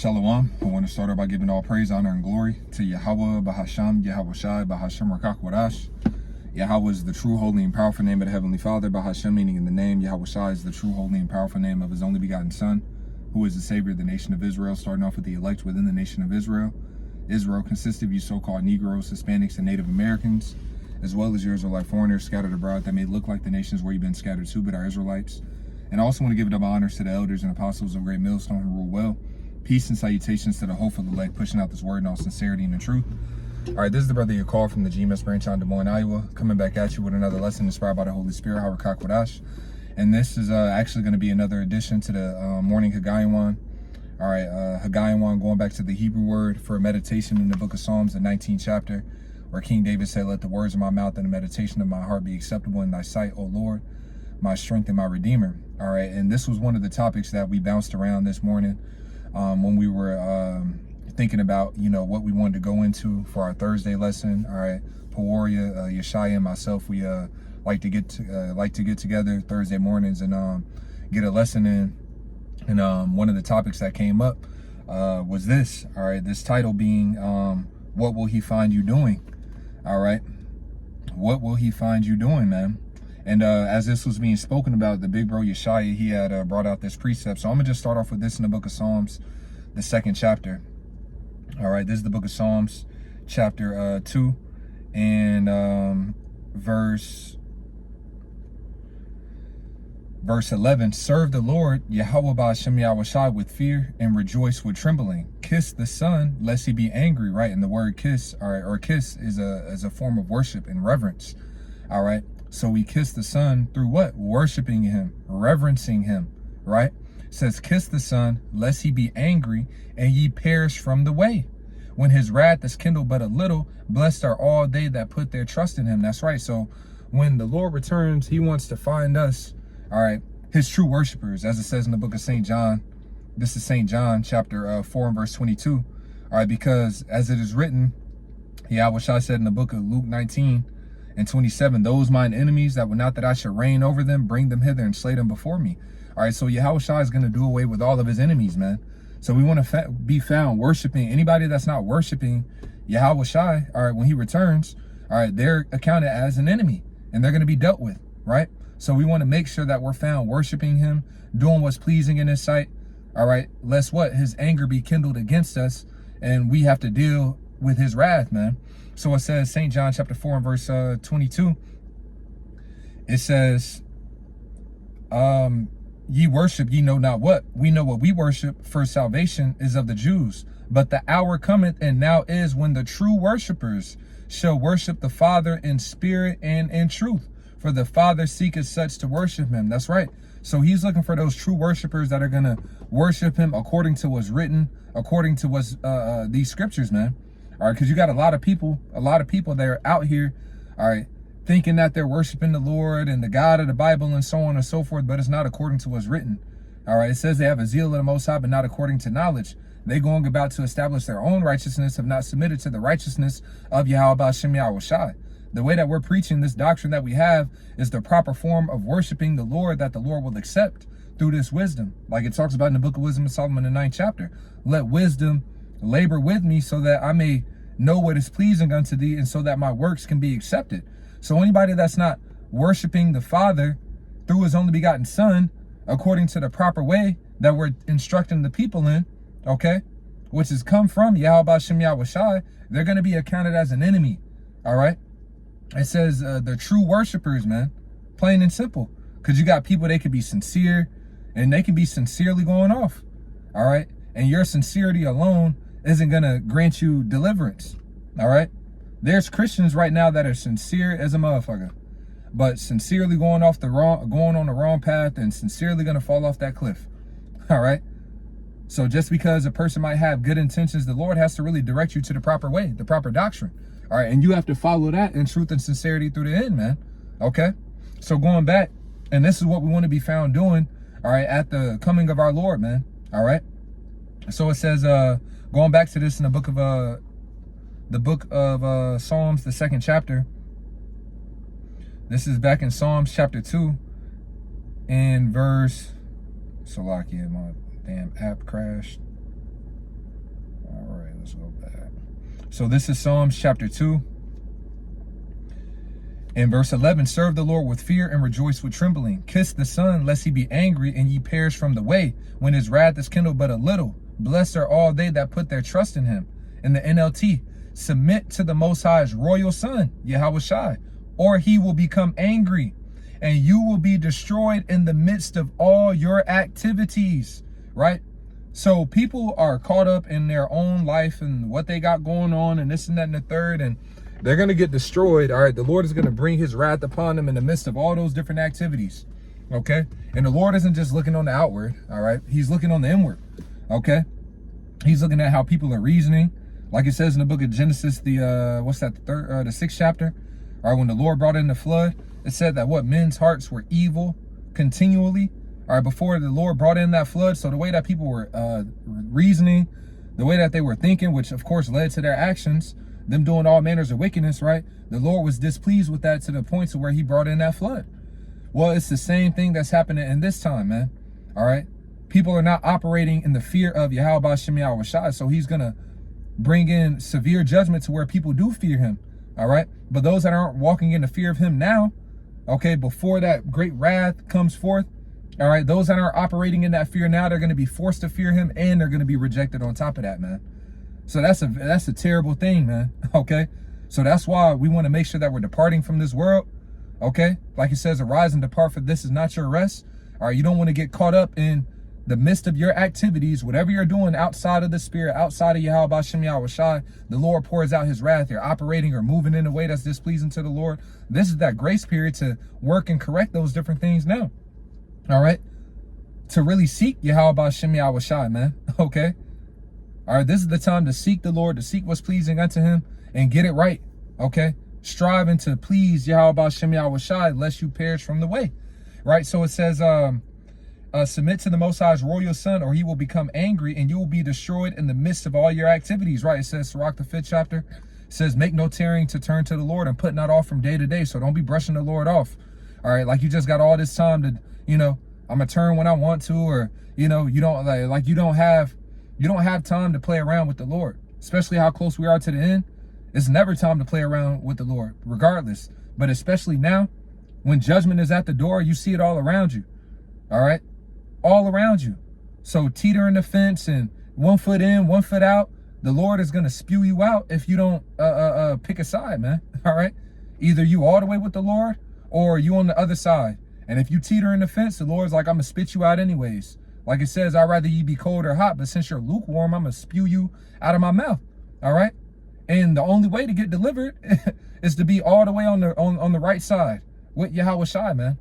Shalom. I want to start out by giving all praise, honor, and glory to Yahweh, Bahasham, Yahweh Shai, Bahasham Rakak Wadash. Yahweh is the true, holy, and powerful name of the Heavenly Father. Bahasham meaning in the name. Yahweh Shai is the true, holy, and powerful name of His only begotten Son, who is the Savior of the nation of Israel, starting off with the elect within the nation of Israel. Israel consists of you so-called Negroes, Hispanics, and Native Americans, as well as your Israelite foreigners scattered abroad that may look like the nations where you've been scattered to, but are Israelites. And I also want to give double honors to the elders and apostles of Great Millstone who rule well. Peace and salutations to the hopeful elect, pushing out this word in all sincerity and in truth. All right, this is the brother you called from the GMS branch out in Des Moines, Iowa, coming back at you with another lesson inspired by the Holy Spirit, Harakak Wadash. And this is actually going to be another addition to the morning Hagayawan. All right, Hagayawan, going back to the Hebrew word for meditation in the book of Psalms, the 19th chapter, where King David said, "Let the words of my mouth and the meditation of my heart be acceptable in thy sight, O Lord, my strength and my redeemer." All right, and this was one of the topics that we bounced around this morning when we were thinking about, what we wanted to go into for our Thursday lesson. All right, Peoria, Yeshaya, and myself, we like to get together Thursday mornings and get a lesson in. And one of the topics that came up was this. All right, this title being, "What will He find you doing?" All right, what will He find you doing, man? And as this was being spoken about, the big bro Yeshaya, he had brought out this precept. So I'm going to just start off with this in the book of Psalms, the 2nd chapter. All right, this is the book of Psalms, chapter 2, and verse 11. "Serve the Lord, Yahweh Ba'ashem Yahweh Shai, with fear, and rejoice with trembling. Kiss the Son, lest He be angry," right? And the word kiss, all right, or kiss is a form of worship and reverence. All right. So we kiss the Son through what? Worshiping Him, reverencing Him, right? It says, "Kiss the Son, lest He be angry, and ye perish from the way. When His wrath is kindled but a little, blessed are all they that put their trust in Him." That's right. So when the Lord returns, He wants to find us, all right, His true worshipers, as it says in the book of St. John. This is St. John, chapter 4 and verse 22. All right, because as it is written, Yahweh Shai said in the book of Luke 19, and 27, "Those mine enemies that would not that I should reign over them, bring them hither and slay them before me." All right, so Yahweh Shai is going to do away with all of His enemies, man. So we want to be found worshiping. Anybody that's not worshiping Yahweh Shai, all right, when He returns, all right, they're accounted as an enemy and they're going to be dealt with, right? So we want to make sure that we're found worshiping Him, doing what's pleasing in His sight, all right, lest what? His anger be kindled against us and we have to deal with His wrath, man. So it says, St. John chapter 4 and verse 22, it says, "Ye worship, ye know not what. We know what we worship, for salvation is of the Jews. But the hour cometh, and now is, when the true worshipers shall worship the Father in spirit and in truth. For the Father seeketh such to worship Him." That's right. So He's looking for those true worshipers that are going to worship Him according to what's written, according to what's these scriptures, man. All right, because you got a lot of people that are out here, all right, thinking that they're worshiping the Lord and the God of the Bible and so on and so forth, but it's not according to what's written. All right, it says they have a zeal of the Most High, but not according to knowledge. They going about to establish their own righteousness, have not submitted to the righteousness of Yahweh Ba'ashem Yahweh Shai. The way that we're preaching this doctrine that we have is the proper form of worshiping the Lord that the Lord will accept through this wisdom. Like it talks about in the book of Wisdom of Solomon, the 9th chapter. "Let wisdom labor with me, so that I may know what is pleasing unto thee, and so that my works can be accepted." So anybody that's not worshiping the Father through His only begotten Son, according to the proper way that we're instructing the people in, okay, which has come from Yahweh Ba'ashem Yahweh Shai, they're going to be accounted as an enemy. All right. It says the true worshipers, man, plain and simple, because you got people, they could be sincere and they can be sincerely going off. All right. And your sincerity alone isn't going to grant you deliverance. All right. There's Christians right now that are sincere as a motherfucker, but sincerely going on the wrong path and sincerely going to fall off that cliff. All right. So just because a person might have good intentions, the Lord has to really direct you to the proper way, the proper doctrine. All right. And you have to follow that in truth and sincerity through the end, man. Okay. So going back, and this is what we want to be found doing. All right. At the coming of our Lord, man. All right. So it says, going back to this in the book of Psalms, the 2nd chapter. This is back in Psalms chapter 2 and verse, Salakia, my damn app crashed. let's go back. So this is Psalms chapter 2. In verse 11, serve the Lord with fear and rejoice with trembling. Kiss the Son, lest he be angry and ye perish from the way, when his wrath is kindled but a little. Blessed are all they that put their trust in him. In the NLT, submit to the Most High's royal Son, Yahawashi, or he will become angry, and you will be destroyed in the midst of all your activities, right? So people are caught up in their own life and what they got going on and this and that and the third, and they're going to get destroyed. All right, the Lord is going to bring his wrath upon them in the midst of all those different activities, okay? And the Lord isn't just looking on the outward, all right? He's looking on the inward, okay? He's looking at how people are reasoning. Like it says in the book of Genesis, the 6th chapter, all right, when the Lord brought in the flood, it said that what men's hearts were evil continually, all right, before the Lord brought in that flood. So the way that people were reasoning, the way that they were thinking, which of course led to their actions, them doing all manners of wickedness, right? The Lord was displeased with that to the point to where he brought in that flood. Well, it's the same thing that's happening in this time, man. All right. People are not operating in the fear of Yahweh Shem Yahawashi. So he's going to bring in severe judgment to where people do fear him. All right. But those that aren't walking in the fear of him now, okay, before that great wrath comes forth, all right, those that are operating in that fear now, they're going to be forced to fear him, and they're going to be rejected on top of that, man. So that's a terrible thing, man. Okay. So that's why we want to make sure that we're departing from this world. Okay. Like it says, arise and depart, for this is not your rest. All right. You don't want to get caught up in the midst of your activities, whatever you're doing outside of the spirit, outside of Yahweh Shem Yahawashi, the Lord pours out his wrath. You're operating or moving in a way that's displeasing to the Lord. This is that grace period to work and correct those different things now. All right. To really seek Yahweh Shem Yahawashi, man. Okay. All right, this is the time to seek the Lord, to seek what's pleasing unto him and get it right, okay? Striving to please Yahweh Shem Yahawashi, lest you perish from the way, right? So it says, submit to the Most High's royal Son, or he will become angry, and you will be destroyed in the midst of all your activities, right? It says, Sirach, the 5th chapter, says, make no tarrying to turn to the Lord and put not off from day to day. So don't be brushing the Lord off, all right? Like you just got all this time to, you know, I'm going to turn when I want to, or, you know, you don't like you don't have time to play around with the Lord, especially how close we are to the end. It's never time to play around with the Lord, regardless. But especially now, when judgment is at the door, you see it all around you. All right? All around you. So teetering the fence and 1 foot in, 1 foot out, the Lord is going to spew you out if you don't pick a side, man. All right? Either you all the way with the Lord or you on the other side. And if you teeter in the fence, the Lord's like, I'm going to spit you out anyways. Like it says, I'd rather you be cold or hot, but since you're lukewarm, I'm going to spew you out of my mouth. All right. And the only way to get delivered is to be all the way on the right side with Yahawashi, man.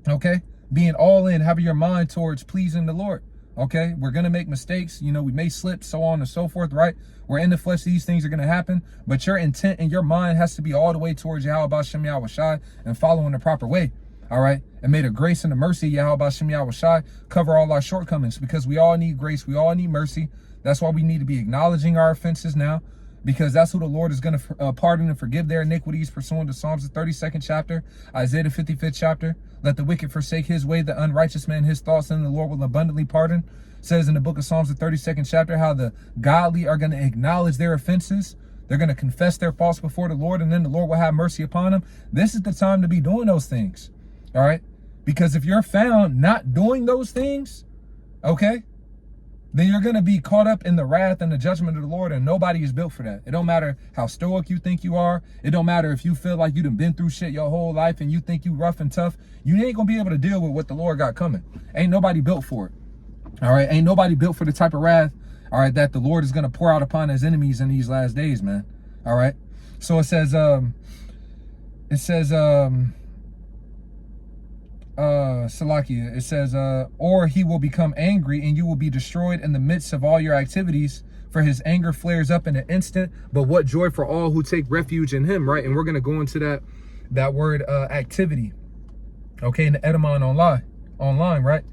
Okay. Being all in, having your mind towards pleasing the Lord. Okay. We're going to make mistakes. You know, we may slip, so on and so forth, right? We're in the flesh. These things are going to happen, but your intent and your mind has to be all the way towards Yahweh Shem Yahawashi and following the proper way. All right. And may the grace and the mercy of Yahweh Shem Yahawashi cover all our shortcomings, because we all need grace. We all need mercy. That's why we need to be acknowledging our offenses now, because that's who the Lord is going to pardon and forgive their iniquities, pursuant to Psalms the 32nd chapter, Isaiah the 55th chapter. Let the wicked forsake his way, the unrighteous man his thoughts, and the Lord will abundantly pardon. It says in the book of Psalms the 32nd chapter how the godly are going to acknowledge their offenses. They're going to confess their faults before the Lord, and then the Lord will have mercy upon them. This is the time to be doing those things. All right. Because if you're found not doing those things, okay, then you're going to be caught up in the wrath and the judgment of the Lord, and nobody is built for that. It don't matter how stoic you think you are. It don't matter if you feel like you done been through shit your whole life and you think you rough and tough. You ain't going to be able to deal with what the Lord got coming. Ain't nobody built for it. All right. Ain't nobody built for the type of wrath, all right, that the Lord is going to pour out upon his enemies in these last days, man. All right. So it says, Salakia, it says, or he will become angry and you will be destroyed in the midst of all your activities, for his anger flares up in an instant. But what joy for all who take refuge in him, right? And we're going to go into that word activity, okay, in the Edamon online, right?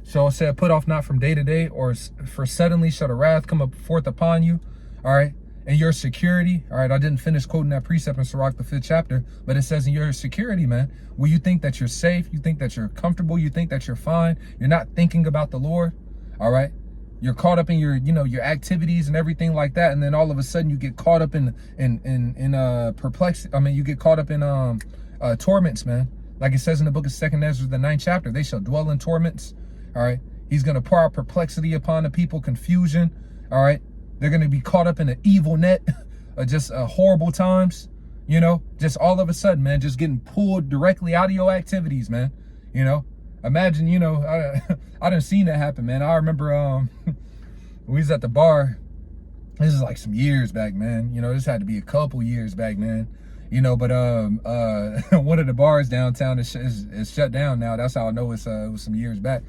So it said, put off not from day to day, or for suddenly shall the wrath come up forth upon you, all right? And your security, all right, I didn't finish quoting that precept in Sirach, the 5th chapter, but it says in your security, man, where you think that you're safe, you think that you're comfortable, you think that you're fine, you're not thinking about the Lord, all right? You're caught up in your, you know, your activities and everything like that, and then all of a sudden you get caught up in perplexity. I mean, you get caught up in torments, man. Like it says in the book of 2nd Ezra, the 9th chapter, they shall dwell in torments. All right, he's gonna pour out perplexity upon the people, confusion. All right, they're gonna be caught up in an evil net of just horrible times. You know, just all of a sudden, man, just getting pulled directly out of your activities, man. You know, imagine, you know, I done seen that happen, man. I remember we was at the bar. This is like some years back, man. You know, this had to be a couple years back, man. You know, but one of the bars downtown is shut down now. That's how I know it was some years back.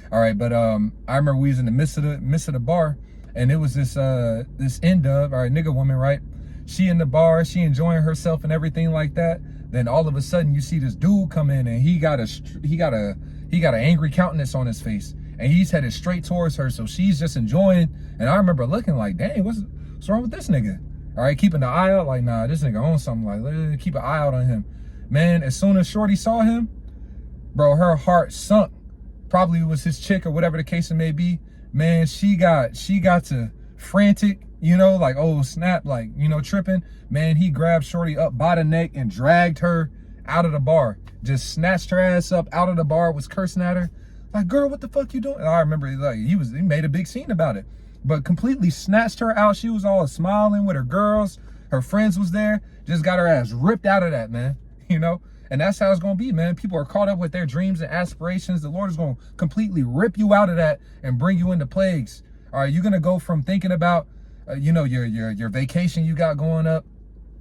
All right, but I remember we was in the midst of the bar, and it was this N-dub, all right, nigga woman, right? She in the bar, she enjoying herself and everything like that. Then all of a sudden you see this dude come in, and he got an angry countenance on his face, and he's headed straight towards her. So she's just enjoying, and I remember looking like, dang, what's wrong with this nigga? All right, keeping the eye out, like, nah, this nigga owns something, like, keep an eye out on him. Man, as soon as Shorty saw him, bro, her heart sunk. Probably was his chick or whatever the case it may be. Man, she got to frantic, you know, like, oh snap, like, you know, tripping. Man, he grabbed Shorty up by the neck and dragged her out of the bar. Just snatched her ass up out of the bar, was cursing at her. Like, girl, what the fuck you doing? And I remember, like, he made a big scene about it. But completely snatched her out. She was all smiling with her girls. Her friends was there. Just got her ass ripped out of that, man. You know? And that's how it's going to be, man. People are caught up with their dreams and aspirations. The Lord is going to completely rip you out of that and bring you into plagues. All right, you're going to go from thinking about, you know, your vacation you got coming up,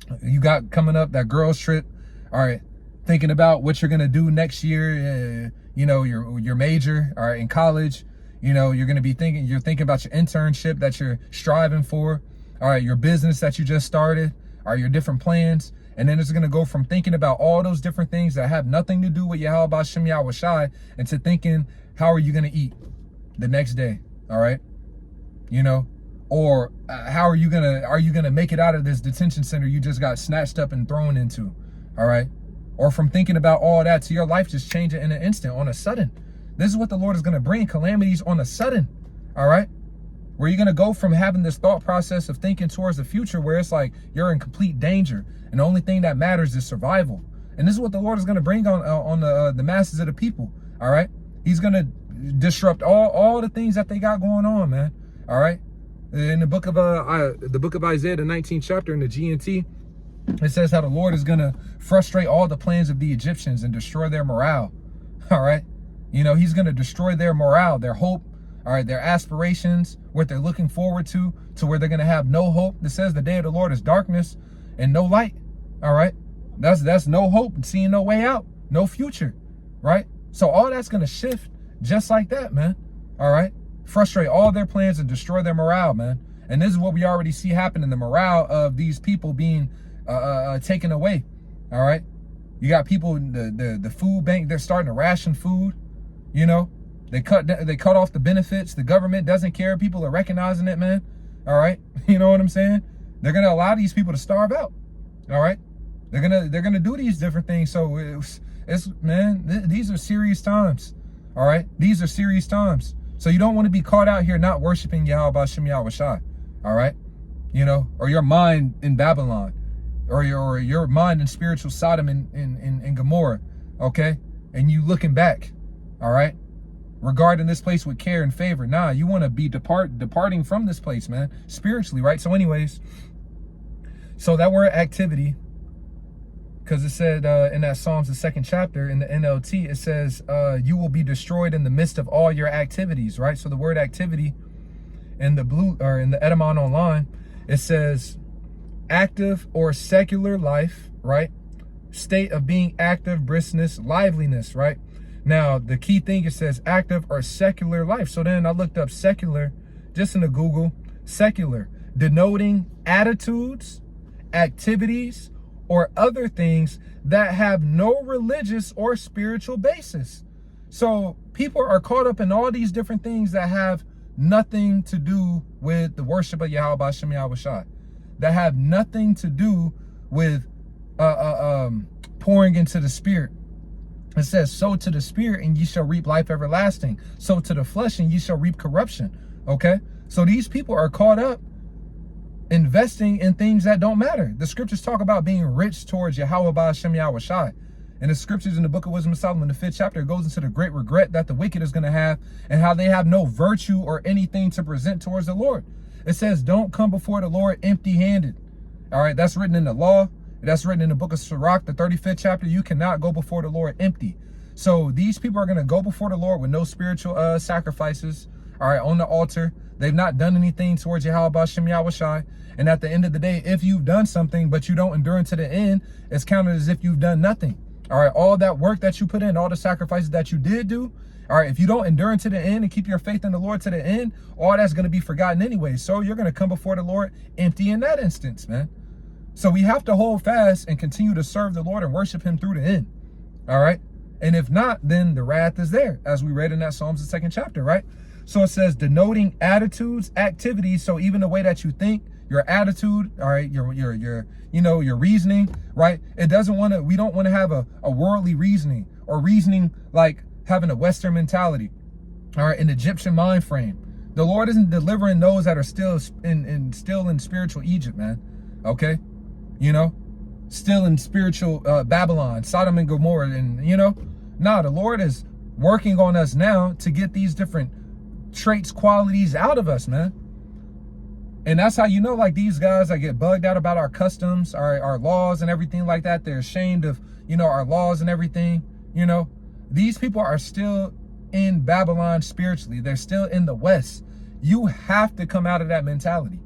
that girls trip. All right, thinking about what you're going to do next year, you know, your major, all right, in college. You know, you're thinking about your internship that you're striving for. All right, your business that you just started, or your different plans. And then it's going to go from thinking about all those different things that have nothing to do with Yahweh Bashem Yahweh Shai into thinking, how are you going to eat the next day? All right. You know, or how are you going to make it out of this detention center you just got snatched up and thrown into? All right. Or from thinking about all that to your life just changing in an instant, on a sudden. This is what the Lord is going to bring, calamities on a sudden. All right. Where you're going to go from having this thought process of thinking towards the future where it's like you're in complete danger. And the only thing that matters is survival. And this is what the Lord is going to bring on the masses of the people. All right. He's going to disrupt all the things that they got going on, man. All right. In the book of Isaiah, the 19th chapter in the GNT, it says how the Lord is going to frustrate all the plans of the Egyptians and destroy their morale. All right. You know, he's going to destroy their morale, their hope, all right, their aspirations, what they're looking forward to where they're going to have no hope. It says the day of the Lord is darkness and no light. All right. That's no hope and seeing no way out, no future. Right. So all that's going to shift just like that, man. All right. Frustrate all their plans and destroy their morale, man. And this is what we already see happen in the morale of these people being taken away. All right. You got people, the food bank, they're starting to ration food. You know, they cut off the benefits. The government doesn't care. People are recognizing it, man. All right. You know what I'm saying? They're going to allow these people to starve out. All right. They're going to do these different things. So it's man, these are serious times. All right. These are serious times. So you don't want to be caught out here not worshiping Yahweh Bashem Yahweh Shai. All right. You know, or your mind in Babylon, or your mind in spiritual Sodom and Gomorrah. Okay. And you looking back. All right. Regarding this place with care and favor. Nah, you want to be departing from this place, man, spiritually, right? So anyways, so that word activity, because it said in that Psalms, the 2nd chapter in the NLT, it says you will be destroyed in the midst of all your activities, right? So the word activity in the in the Edamon online, it says active or secular life, right? State of being active, briskness, liveliness, right? Now, the key thing, it says active or secular life. So then I looked up secular, just in the Google, secular, denoting attitudes, activities, or other things that have no religious or spiritual basis. So people are caught up in all these different things that have nothing to do with the worship of Yahweh Bashem Yahweh Shai, that have nothing to do with pouring into the spirit. It says, sow to the spirit and ye shall reap life everlasting. Sow to the flesh and ye shall reap corruption. Okay? So these people are caught up investing in things that don't matter. The scriptures talk about being rich towards Yahweh Ba'ashem Yahweh Shai. And the scriptures in the book of Wisdom of Solomon, the 5th chapter, goes into the great regret that the wicked is going to have and how they have no virtue or anything to present towards the Lord. It says, don't come before the Lord empty-handed. All right, that's written in the law. That's written in the book of Sirach, the 35th chapter. You cannot go before the Lord empty. So these people are going to go before the Lord with no spiritual sacrifices, all right, on the altar. They've not done anything towards Yahweh Ba'ashem Yahweh Shai. And at the end of the day, if you've done something, but you don't endure into the end, it's counted as if you've done nothing. All right, all that work that you put in, all the sacrifices that you did do, all right, if you don't endure to the end and keep your faith in the Lord to the end, all that's going to be forgotten anyway. So you're going to come before the Lord empty in that instance, man. So we have to hold fast and continue to serve the Lord and worship him through the end. All right. And if not, then the wrath is there, as we read in that Psalms, the 2nd chapter, right? So it says denoting attitudes, activities. So even the way that you think, your attitude, all right, your reasoning, right? It doesn't want to, we don't want to have a worldly reasoning or reasoning like having a Western mentality, all right, an Egyptian mind frame. The Lord isn't delivering those that are still in spiritual Egypt, man. Okay, still in spiritual Babylon, Sodom and Gomorrah, and the Lord is working on us now to get these different traits, qualities out of us, man. And that's how like these guys that get bugged out about our customs, our laws and everything like that. They're ashamed of, our laws and everything. These people are still in Babylon spiritually. They're still in the West. You have to come out of that mentality.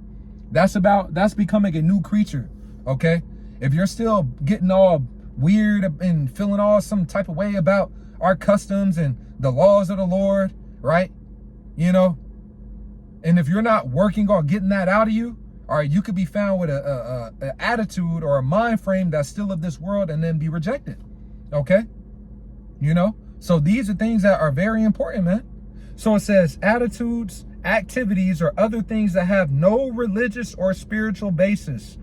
That's becoming a new creature, okay? If you're still getting all weird and feeling all some type of way about our customs and the laws of the Lord, right? And if you're not working on getting that out of you, all right, you could be found with an attitude or a mind frame that's still of this world and then be rejected, okay? So these are things that are very important, man. So it says attitudes, activities, or other things that have no religious or spiritual basis,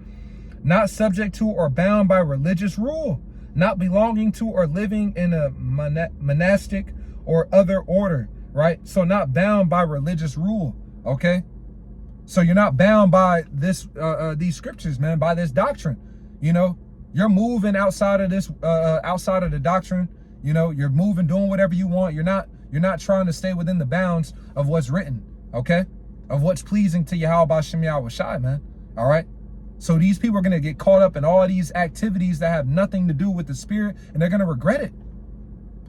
not subject to or bound by religious rule, not belonging to or living in a monastic or other order, right? So not bound by religious rule. Okay, so you're not bound by this, these scriptures, man, by this doctrine. You're moving outside of this, outside of the doctrine. You're moving, doing whatever you want. You're not trying to stay within the bounds of what's written. Okay, of what's pleasing to Yahweh Ba'ashem Yahweh Shai, man. All right. So these people are gonna get caught up in all these activities that have nothing to do with the spirit, and they're gonna regret it.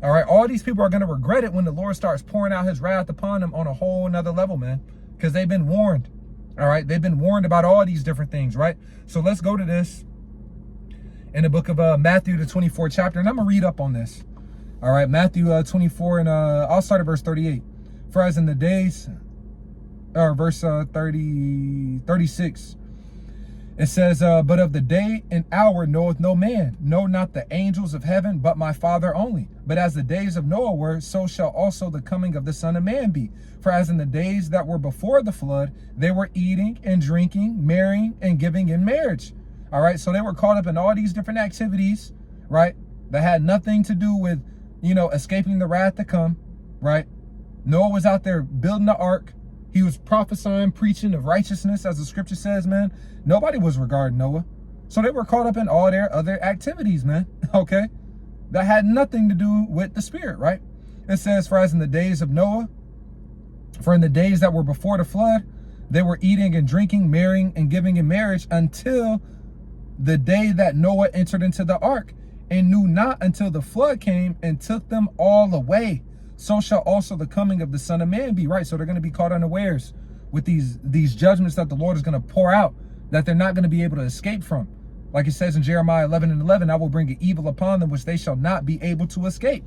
All right, all these people are gonna regret it when the Lord starts pouring out his wrath upon them on a whole nother level, man. Because they've been warned, all right? They've been warned about all these different things, right? So let's go to this in the book of Matthew, the 24th chapter, and I'm going to read up on this. All right, Matthew 24, and I'll start at verse 38. For as in the days, or verse 36, it says, but of the day and hour knoweth no man, no, not the angels of heaven, but my Father only. But as the days of Noah were, so shall also the coming of the Son of Man be. For as in the days that were before the flood, they were eating and drinking, marrying and giving in marriage. All right, so they were caught up in all these different activities, right, that had nothing to do with, escaping the wrath to come, right? Noah was out there building the ark. He was prophesying, preaching of righteousness, as the scripture says, man. Nobody was regarding Noah. So they were caught up in all their other activities, man, okay? That had nothing to do with the spirit, right? It says, for as in the days of Noah, for in the days that were before the flood, they were eating and drinking, marrying and giving in marriage until the day that Noah entered into the ark, and knew not until the flood came and took them all away. So shall also the coming of the Son of Man be, right? So they're going to be caught unawares with these judgments that the Lord is going to pour out, that they're not going to be able to escape from. Like it says in Jeremiah 11 and 11, I will bring an evil upon them which they shall not be able to escape.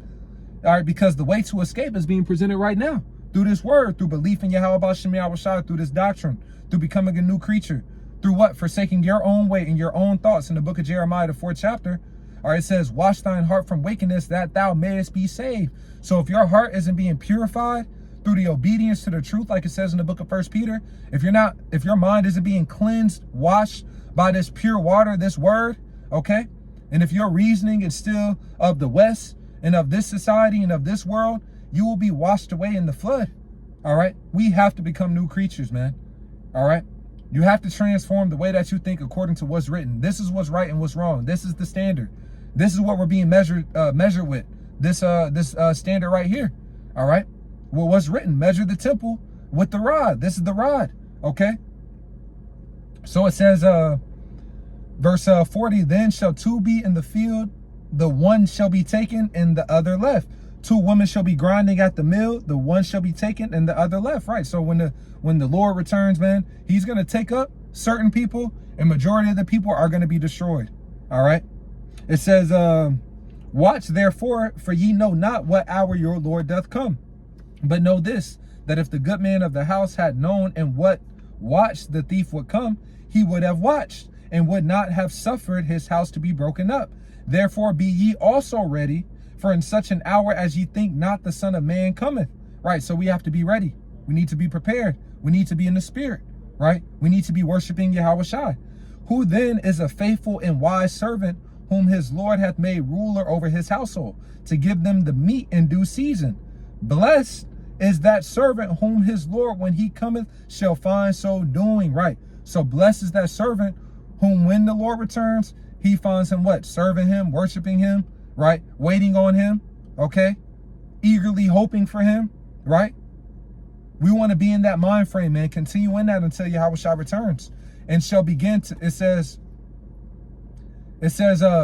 All right, because the way to escape is being presented right now through this word, through belief in Yahweh Ba'ashem Yahweh Shai, through this doctrine, through becoming a new creature, through what? Forsaking your own way and your own thoughts. In the book of Jeremiah, the 4th chapter, all right, it says, wash thine heart from wickedness that thou mayest be saved. So if your heart isn't being purified through the obedience to the truth, like it says in the book of 1 Peter, if your mind isn't being cleansed, washed by this pure water, this word, okay? And if your reasoning is still of the West and of this society and of this world, you will be washed away in the flood. All right. We have to become new creatures, man. All right. You have to transform the way that you think according to what's written. This is what's right and what's wrong. This is the standard. This is what we're being measured with. This standard right here. All right. Well, what's written? Measure the temple with the rod. This is the rod. Okay. So it says, verse 40, then shall two be in the field, the one shall be taken and the other left. Two women shall be grinding at the mill, the one shall be taken and the other left. Right. So when the Lord returns, man, he's going to take up certain people, and majority of the people are going to be destroyed. All right. It says, watch therefore, for ye know not what hour your Lord doth come. But know this, that if the good man of the house had known in what watch the thief would come, he would have watched and would not have suffered his house to be broken up. Therefore be ye also ready, for in such an hour as ye think not the Son of Man cometh. Right. So we have to be ready. We need to be prepared. We need to be in the spirit. Right. We need to be worshiping Yahweh Shai. Who then is a faithful and wise servant, whom his Lord hath made ruler over his household, to give them the meat in due season. Blessed is that servant whom his Lord, when he cometh, shall find so doing. Right. So blessed is that servant whom, when the Lord returns, he finds him what? Serving him, worshiping him, right? Waiting on him, okay? Eagerly hoping for him, right? We want to be in that mind frame, man. Continue in that until Yahweh Shai returns, and shall begin to, it says,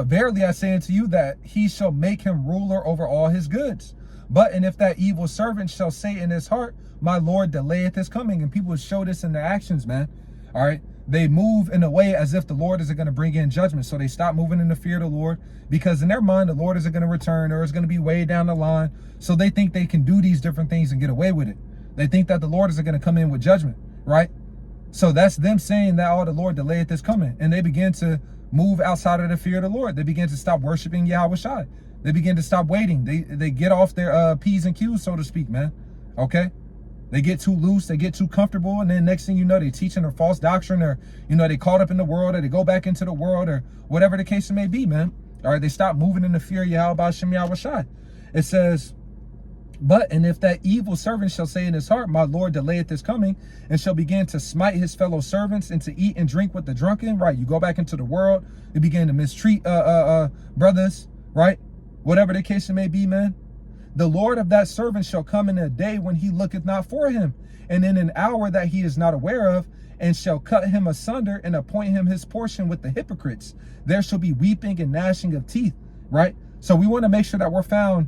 verily I say unto you that he shall make him ruler over all his goods. But, and if that evil servant shall say in his heart, my Lord delayeth his coming, and people show this in their actions, man. All right. They move in a way as if the Lord isn't going to bring in judgment. So they stop moving in the fear of the Lord, because in their mind, the Lord isn't going to return, or it's going to be way down the line. So they think they can do these different things and get away with it. They think that the Lord isn't going to come in with judgment. Right. So that's them saying that, oh, the Lord delayeth his coming. And they begin to move outside of the fear of the Lord. They begin to stop worshiping Yahweh Shai. They begin to stop waiting. They get off their P's and Q's, so to speak, man. Okay. They get too loose, they get too comfortable, and then next thing you know, they're teaching a false doctrine, or, you know, they caught up in the world, or they go back into the world, or whatever the case may be, man. All right, they stop moving in the fear of Yahweh B'Shem Yahweh Shai. It says, but, and if that evil servant shall say in his heart, my Lord delayeth his coming, and shall begin to smite his fellow servants, and to eat and drink with the drunken, right? You go back into the world, you begin to mistreat brothers, right? Whatever the case may be, man. The Lord of that servant shall come in a day when he looketh not for him, and in an hour that he is not aware of, and shall cut him asunder and appoint him his portion with the hypocrites. There shall be weeping and gnashing of teeth, right? So we want to make sure that we're found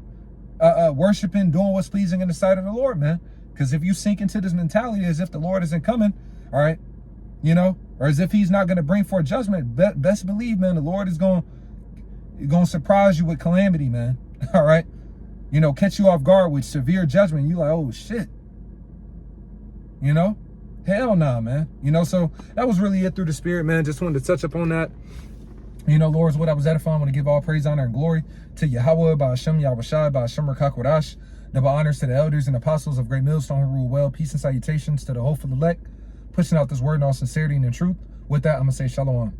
worshiping, doing what's pleasing in the sight of the Lord, man. Because if you sink into this mentality as if the Lord isn't coming, all right, you know, or as if he's not going to bring forth judgment, best believe, man, the Lord is going to surprise you with calamity, man. All right. You know, catch you off guard with severe judgment. You like, oh shit. You know? Hell nah, man. You know, so that was really it through the spirit, man. Just wanted to touch up on that. You know, Lord, is what I was edifying. I want to give all praise, honor, and glory to Yahweh, B'Shem Yahweh Shai, B'Shem Rakakodash. Double honors to the elders and apostles of Great Millstone who rule well. Peace and salutations to the hopeful elect, pushing out this word in all sincerity and in truth. With that, I'm going to say shalom.